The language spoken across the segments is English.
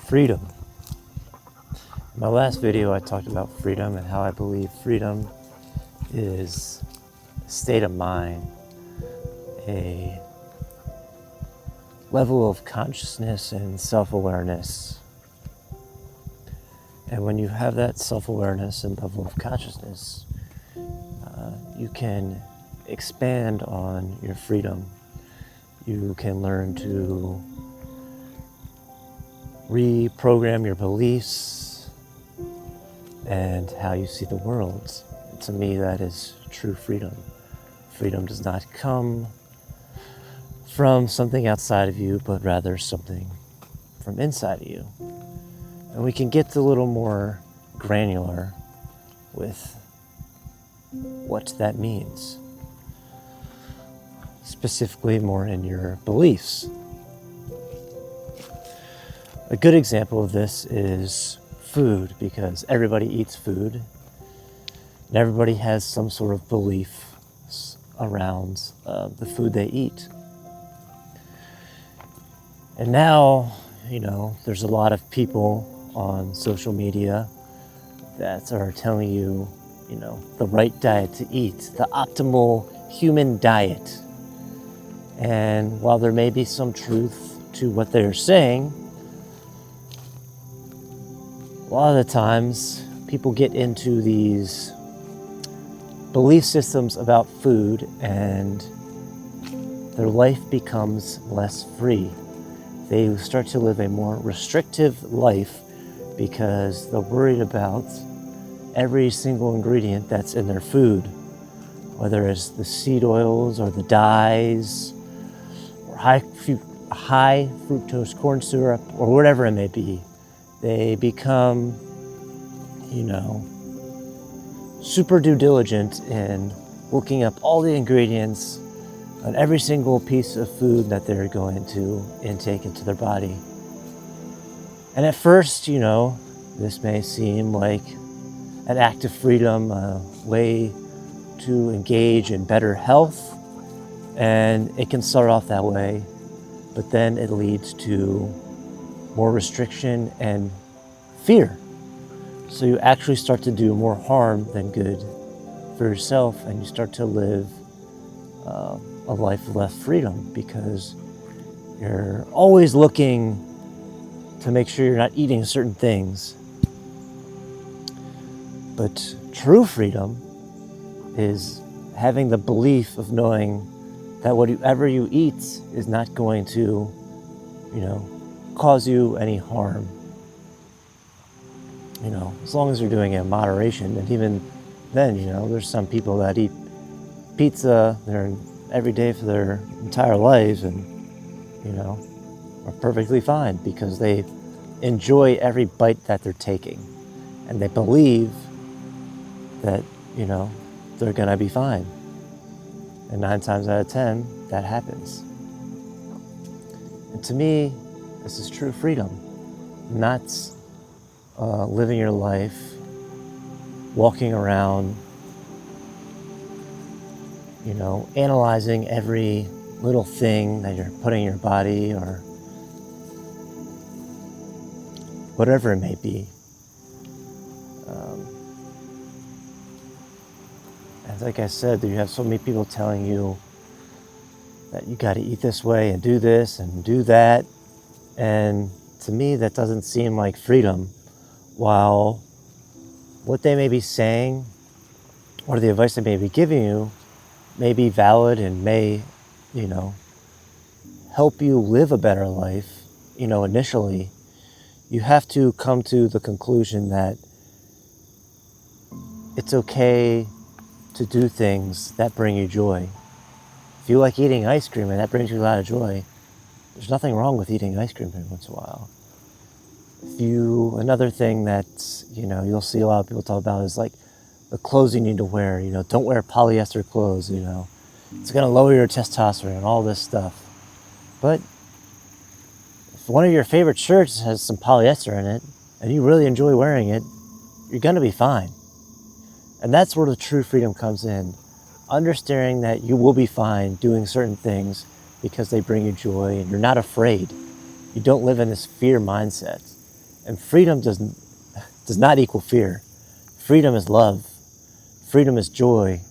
Freedom. In my last video, I talked about freedom and how I believe freedom is a state of mind, a level of consciousness and self-awareness. And when you have that self-awareness and level of consciousness, you can expand on your freedom. You can learn to reprogram your beliefs and how you see the world. And to me, that is true freedom. Freedom does not come from something outside of you, but rather something from inside of you. And we can get a little more granular with what that means, specifically more in your beliefs. A good example of this is food, because everybody eats food and everybody has some sort of belief around the food they eat. And now, there's a lot of people on social media that are telling you, the right diet to eat, the optimal human diet. And while there may be some truth to what they're saying, a lot of the times people get into these belief systems about food and their life becomes less free. They start to live a more restrictive life because they're worried about every single ingredient that's in their food, whether it's the seed oils or the dyes or high fructose corn syrup or whatever it may be. They become, super due diligent in looking up all the ingredients on every single piece of food that they're going to intake into their body. And at first, this may seem like an act of freedom, a way to engage in better health, and it can start off that way, but then it leads to more restriction and fear. So you actually start to do more harm than good for yourself, and you start to live a life of less freedom because you're always looking to make sure you're not eating certain things. But true freedom is having the belief of knowing that whatever you eat is not going to, cause you any harm. As long as you're doing it in moderation. And even then, there's some people that eat pizza every day for their entire lives and, are perfectly fine because they enjoy every bite that they're taking. And they believe that, they're gonna be fine. And 9 times out of 10, that happens. And to me, this is true freedom, not living your life, walking around, analyzing every little thing that you're putting in your body or whatever it may be. And like I said, you have so many people telling you that you got to eat this way and do this and do that. And to me, that doesn't seem like freedom. While what they may be saying or the advice they may be giving you may be valid and may, help you live a better life, initially, you have to come to the conclusion that it's okay to do things that bring you joy. If you like eating ice cream and that brings you a lot of joy, there's nothing wrong with eating ice cream every once in a while. Another thing that, you'll see a lot of people talk about is like the clothes you need to wear. Don't wear polyester clothes, It's going to lower your testosterone and all this stuff. But if one of your favorite shirts has some polyester in it and you really enjoy wearing it, you're going to be fine. And that's where the true freedom comes in. Understanding that you will be fine doing certain things because they bring you joy and you're not afraid. You don't live in this fear mindset. And freedom does not equal fear. Freedom is love. Freedom is joy.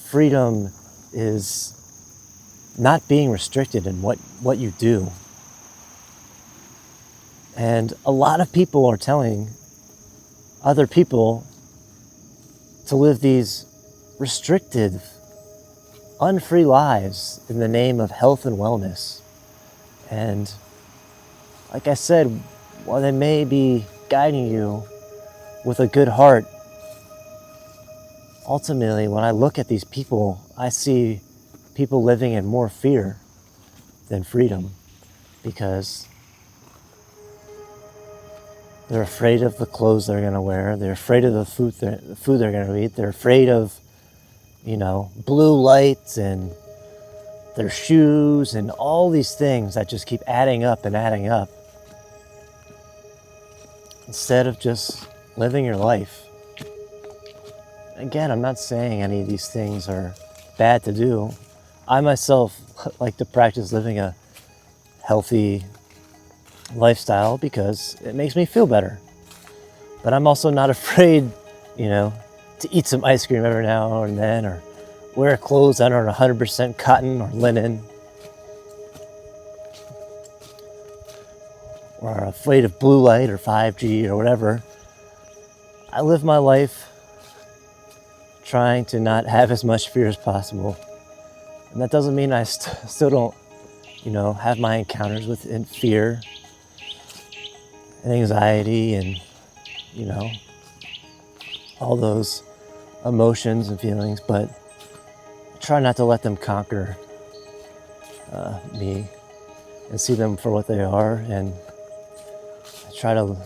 Freedom is not being restricted in what you do. And a lot of people are telling other people to live these restricted, unfree lives in the name of health and wellness. And like I said, while they may be guiding you with a good heart, ultimately, when I look at these people, I see people living in more fear than freedom, because they're afraid of the clothes they're going to wear. They're afraid of the food they're going to eat. They're afraid of, blue lights and their shoes and all these things that just keep adding up and adding up, instead of just living your life. Again, I'm not saying any of these things are bad to do. I myself like to practice living a healthy lifestyle because it makes me feel better. But I'm also not afraid, to eat some ice cream every now and then, or wear clothes that aren't 100% cotton or linen, or are afraid of blue light or 5G or whatever. I live my life trying to not have as much fear as possible. And that doesn't mean I still don't, have my encounters with fear and anxiety and, all those emotions and feelings, but I try not to let them conquer me and see them for what they are. And I try to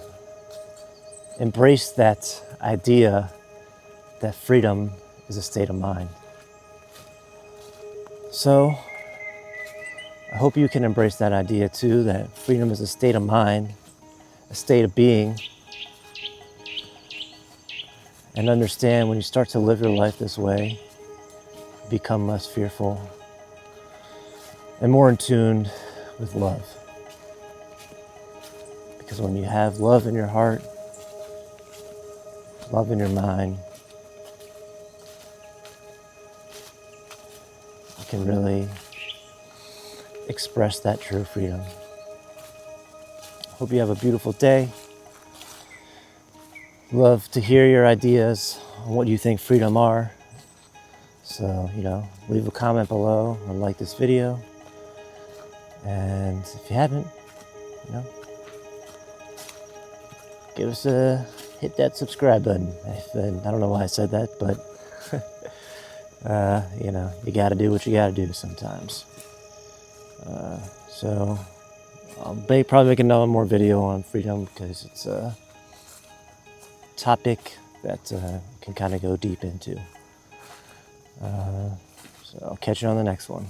embrace that idea that freedom is a state of mind. So I hope you can embrace that idea too, that freedom is a state of mind, a state of being, and understand when you start to live your life this way, you become less fearful and more in tune with love. Because when you have love in your heart, love in your mind, you can really express that true freedom. Hope you have a beautiful day. Love to hear your ideas on what you think freedom are. So, leave a comment below or like this video. And if you haven't, hit that subscribe button. I don't know why I said that, but you gotta do what you gotta do sometimes. So I'll probably make another more video on freedom, because it's a topic that can kind of go deep into. So I'll catch you on the next one.